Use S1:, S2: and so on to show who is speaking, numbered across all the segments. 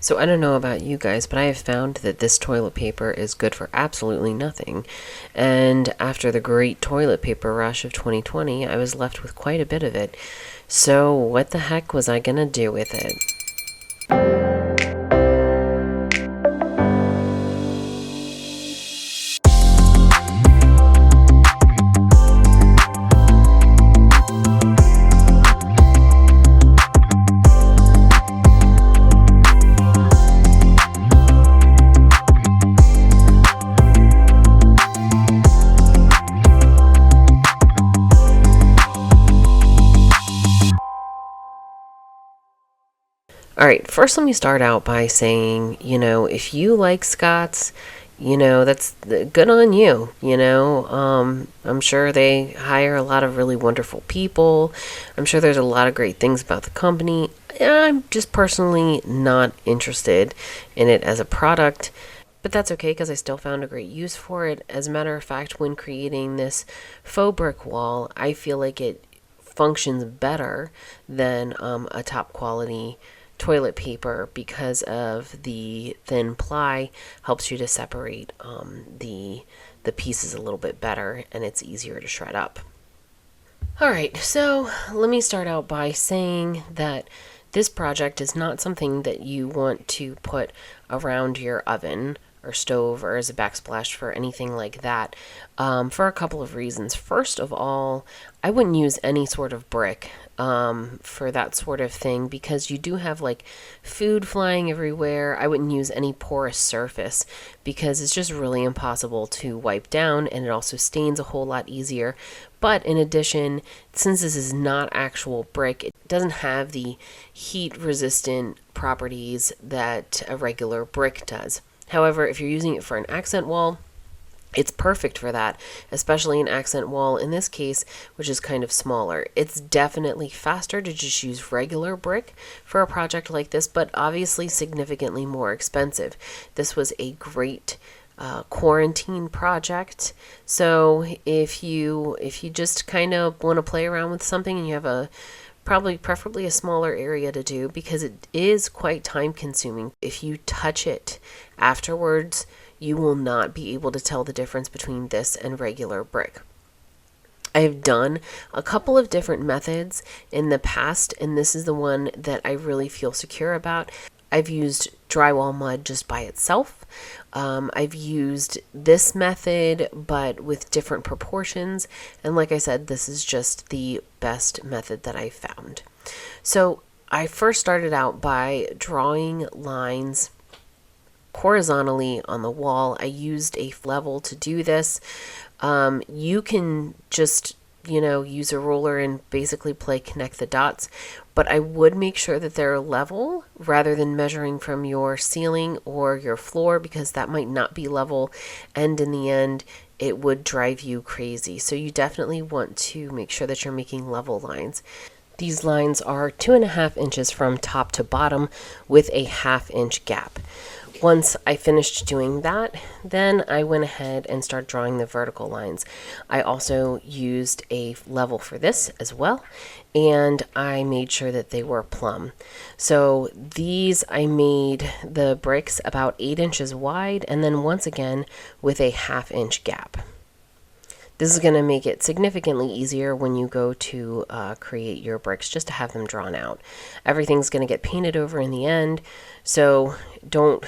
S1: So I don't know about you guys, but I have found that this toilet paper is good for absolutely nothing. And after the great toilet paper rush of 2020, I was left with quite a bit of it. So what the heck was I gonna do with it? Alright, first let me start out by saying, if you like Scots, that's good on you, I'm sure they hire a lot of really wonderful people. I'm sure there's a lot of great things about the company. I'm just personally not interested in it as a product, but that's okay because I still found a great use for it. As a matter of fact, when creating this faux brick wall, I feel like it functions better than a top quality toilet paper because of the thin ply helps you to separate the pieces a little bit better, and it's easier to shred up. Alright, so let me start out by saying that this project is not something that you want to put around your oven or stove or as a backsplash for anything like that, for a couple of reasons. First of all, I wouldn't use any sort of brick for that sort of thing because you do have like food flying everywhere. I wouldn't use any porous surface because it's just really impossible to wipe down, and it also stains a whole lot easier. But in addition, since this is not actual brick, it doesn't have the heat resistant properties that a regular brick does. However, if you're using it for an accent wall, it's perfect for that, especially an accent wall in this case, which is kind of smaller. It's definitely faster to just use regular brick for a project like this, but obviously significantly more expensive. This was a great quarantine project. So if you just kind of want to play around with something and you have preferably a smaller area to do, because it is quite time consuming. If you touch it afterwards, you will not be able to tell the difference between this and regular brick. I've done a couple of different methods in the past, and this is the one that I really feel secure about. I've used drywall mud just by itself. I've used this method, but with different proportions. And like I said, this is just the best method that I found. So I first started out by drawing lines horizontally on the wall. I used a level to do this. You can just use a ruler and basically connect the dots, but I would make sure that they're level rather than measuring from your ceiling or your floor, because that might not be level, and in the end it would drive you crazy. So you definitely want to make sure that you're making level lines. These lines are 2.5 inches from top to bottom with a 1/2 inch gap. Once I finished doing that, then I went ahead and started drawing the vertical lines. I also used a level for this as well, and I made sure that they were plumb. So these, I made the bricks about 8 inches wide, and then once again with a 1/2 inch gap. This is going to make it significantly easier when you go to create your bricks, just to have them drawn out. Everything's going to get painted over in the end, so don't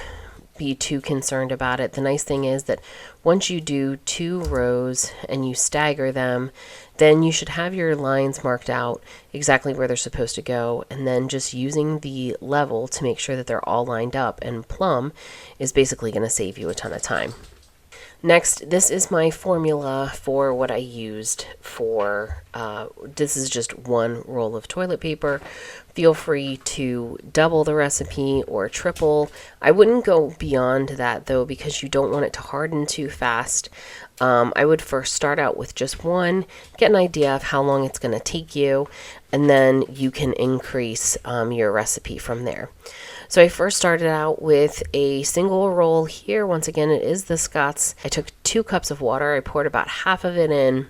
S1: be too concerned about it. The nice thing is that once you do 2 rows and you stagger them, then you should have your lines marked out exactly where they're supposed to go, and then just using the level to make sure that they're all lined up and plumb is basically going to save you a ton of time. Next, this is my formula for what I used for, this is just 1 roll of toilet paper. Feel free to double the recipe or triple. I wouldn't go beyond that though, because you don't want it to harden too fast. I would first start out with just 1, get an idea of how long it's going to take you, and then you can increase your recipe from there. So I first started out with a single roll here. Once again, it is the Scots. I took 2 cups of water. I poured about half of it in,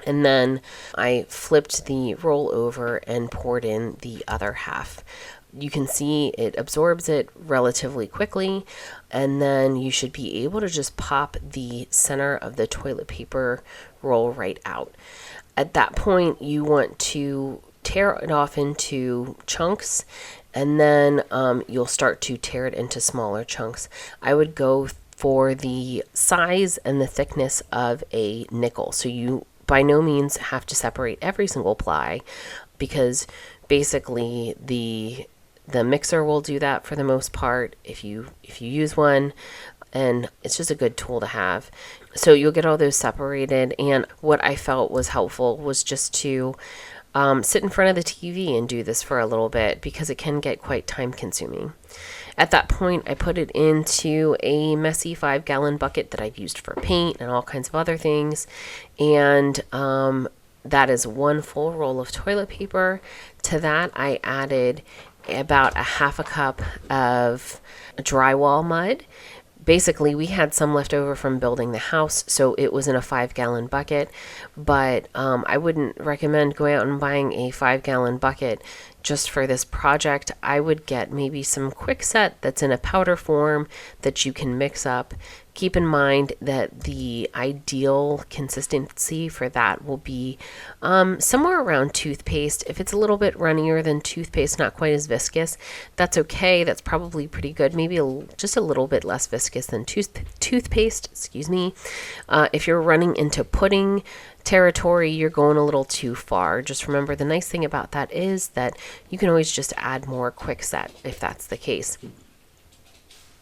S1: and then I flipped the roll over and poured in the other half. You can see it absorbs it relatively quickly, and then you should be able to just pop the center of the toilet paper roll right out. At that point, you want to tear it off into chunks, and then you'll start to tear it into smaller chunks. I would go for the size and the thickness of a nickel. So you by no means have to separate every single ply, because basically the mixer will do that for the most part if you use one, and it's just a good tool to have. So you'll get all those separated, and what I felt was helpful was just to sit in front of the TV and do this for a little bit, because it can get quite time consuming. At that point, I put it into a messy 5-gallon bucket that I've used for paint and all kinds of other things, and that is 1 full roll of toilet paper. To that, I added about a half a cup of drywall mud. Basically, we had some left over from building the house, so it was in a 5-gallon bucket, but I wouldn't recommend going out and buying a 5-gallon bucket just for this project. I would get maybe some Quickset that's in a powder form that you can mix up. Keep in mind that the ideal consistency for that will be somewhere around toothpaste. If it's a little bit runnier than toothpaste, not quite as viscous, that's okay. That's probably pretty good. Maybe just a little bit less viscous than toothpaste, excuse me. If you're running into pudding territory, you're going a little too far. Just remember, the nice thing about that is that you can always just add more Quickset if that's the case.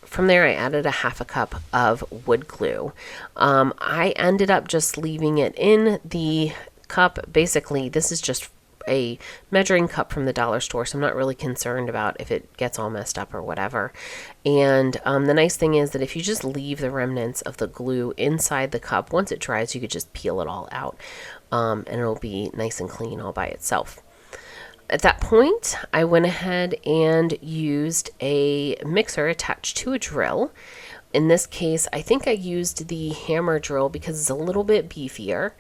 S1: From there, I added a half a cup of wood glue. I ended up just leaving it in the cup. Basically, this is just a measuring cup from the dollar store, so I'm not really concerned about if it gets all messed up or whatever. And the nice thing is that if you just leave the remnants of the glue inside the cup, once it dries, you could just peel it all out, and it'll be nice and clean all by itself. At that point, I went ahead and used a mixer attached to a drill. In this case, I think I used the hammer drill because it's a little bit beefier.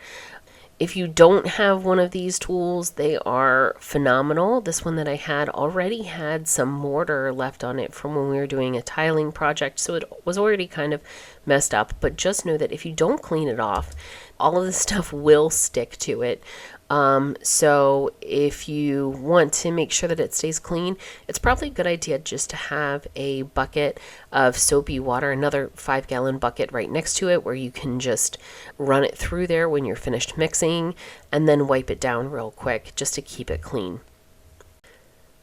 S1: If you don't have one of these tools, they are phenomenal. This one that I had already had some mortar left on it from when we were doing a tiling project, so it was already kind of messed up. But just know that if you don't clean it off, all of this stuff will stick to it. So if you want to make sure that it stays clean, it's probably a good idea just to have a bucket of soapy water, another 5-gallon bucket right next to it, where you can just run it through there when you're finished mixing, and then wipe it down real quick just to keep it clean.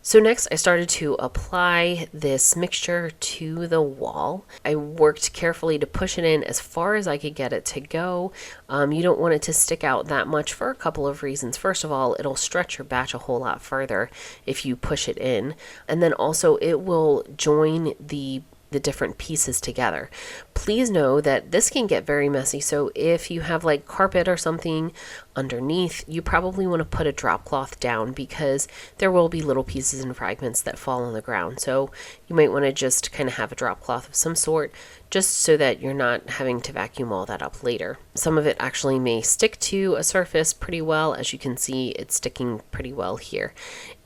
S1: So next I started to apply this mixture to the wall. I worked carefully to push it in as far as I could get it to go. You don't want it to stick out that much for a couple of reasons. First of all, it'll stretch your batch a whole lot further if you push it in. And then also it will join the different pieces together. Please know that this can get very messy, so if you have like carpet or something underneath, you probably want to put a drop cloth down, because there will be little pieces and fragments that fall on the ground. So you might want to just kind of have a drop cloth of some sort, just so that you're not having to vacuum all that up later. Some of it actually may stick to a surface pretty well. As you can see, it's sticking pretty well here.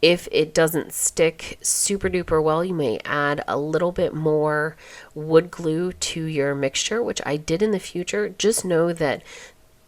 S1: If it doesn't stick super duper well, you may add a little bit more wood glue to your mixture, which I did in the future. Just know that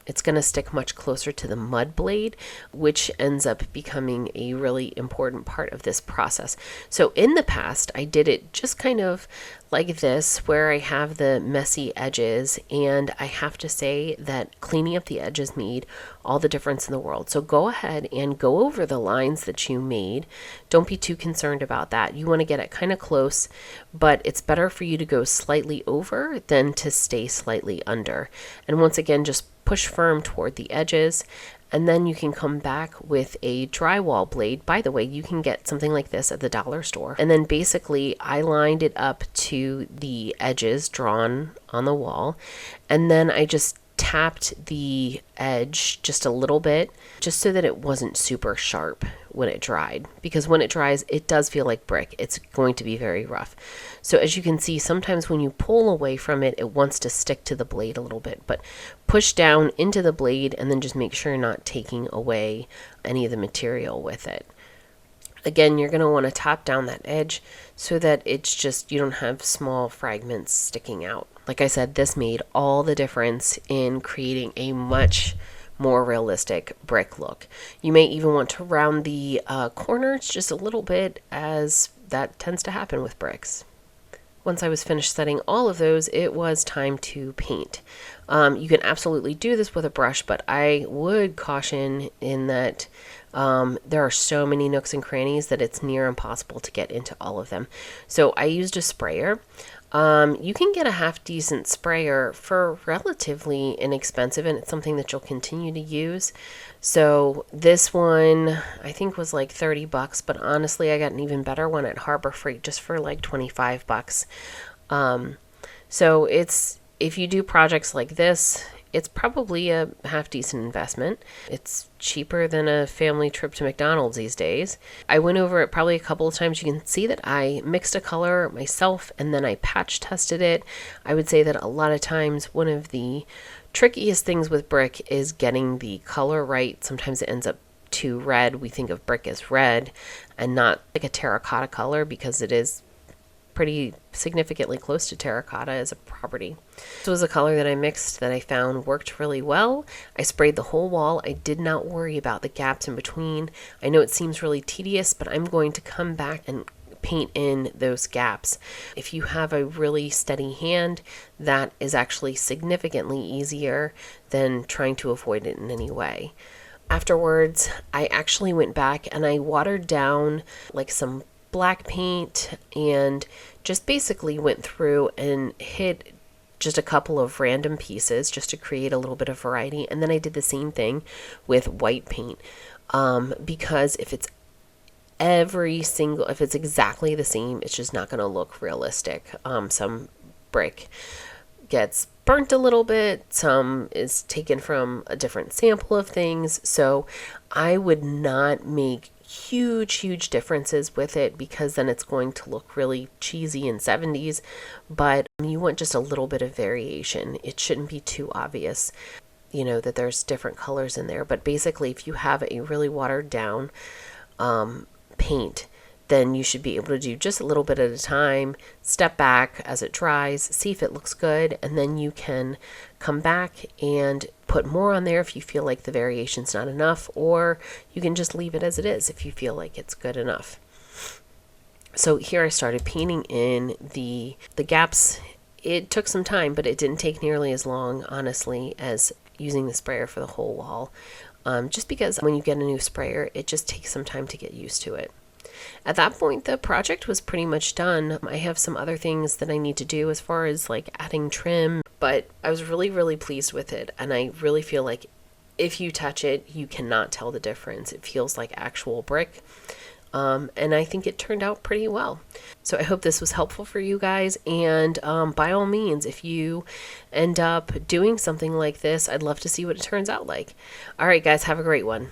S1: it's going to stick much closer to the mud blade, which ends up becoming a really important part of this process. So in the past, I did it just kind of like this, where I have the messy edges, and I have to say that cleaning up the edges made all the difference in the world. So go ahead and go over the lines that you made. Don't be too concerned about that. You want to get it kind of close, but it's better for you to go slightly over than to stay slightly under. And once again, just push firm toward the edges, and then you can come back with a drywall blade. By the way, you can get something like this at the dollar store. And then basically I lined it up to the edges drawn on the wall, and then I just tapped the edge just a little bit, just so that it wasn't super sharp when it dried, because when it dries, it does feel like brick. It's going to be very rough. So as you can see, sometimes when you pull away from it, it wants to stick to the blade a little bit, but push down into the blade and then just make sure you're not taking away any of the material with it. Again, you're going to want to tap down that edge so that it's just, you don't have small fragments sticking out. Like I said, this made all the difference in creating a much more realistic brick look. You may even want to round the corners just a little bit, as that tends to happen with bricks. Once I was finished setting all of those, it was time to paint. You can absolutely do this with a brush, but I would caution in that there are so many nooks and crannies that it's near impossible to get into all of them. So I used a sprayer. You can get a half decent sprayer for relatively inexpensive, and it's something that you'll continue to use. So this one I think was like $30, but honestly I got an even better one at Harbor Freight just for like $25. So if you do projects like this, it's probably a half decent investment. It's cheaper than a family trip to McDonald's these days. I went over it probably a couple of times. You can see that I mixed a color myself and then I patch tested it. I would say that a lot of times one of the trickiest things with brick is getting the color right. Sometimes it ends up too red. We think of brick as red and not like a terracotta color, because it is pretty significantly close to terracotta as a property. This was a color that I mixed that I found worked really well. I sprayed the whole wall. I did not worry about the gaps in between. I know it seems really tedious, but I'm going to come back and paint in those gaps. If you have a really steady hand, that is actually significantly easier than trying to avoid it in any way. Afterwards, I actually went back and I watered down like some black paint and just basically went through and hit just a couple of random pieces just to create a little bit of variety. And then I did the same thing with white paint, because if it's exactly the same, it's just not going to look realistic. Some brick gets burnt a little bit, some is taken from a different sample of things. So I would not make huge differences with it, because then it's going to look really cheesy and 70s. But you want just a little bit of variation. It shouldn't be too obvious, that there's different colors in there. But basically, if you have a really watered down paint, then you should be able to do just a little bit at a time, step back as it dries, see if it looks good, and then you can come back and put more on there if you feel like the variation's not enough, or you can just leave it as it is if you feel like it's good enough. So here I started painting in the gaps. It took some time, but it didn't take nearly as long, honestly, as using the sprayer for the whole wall. Just because when you get a new sprayer, it just takes some time to get used to it. At that point, the project was pretty much done. I have some other things that I need to do as far as like adding trim, but I was really pleased with it. And I really feel like if you touch it, you cannot tell the difference. It feels like actual brick. And I think it turned out pretty well. So I hope this was helpful for you guys. And by all means, if you end up doing something like this, I'd love to see what it turns out like. All right, guys, have a great one.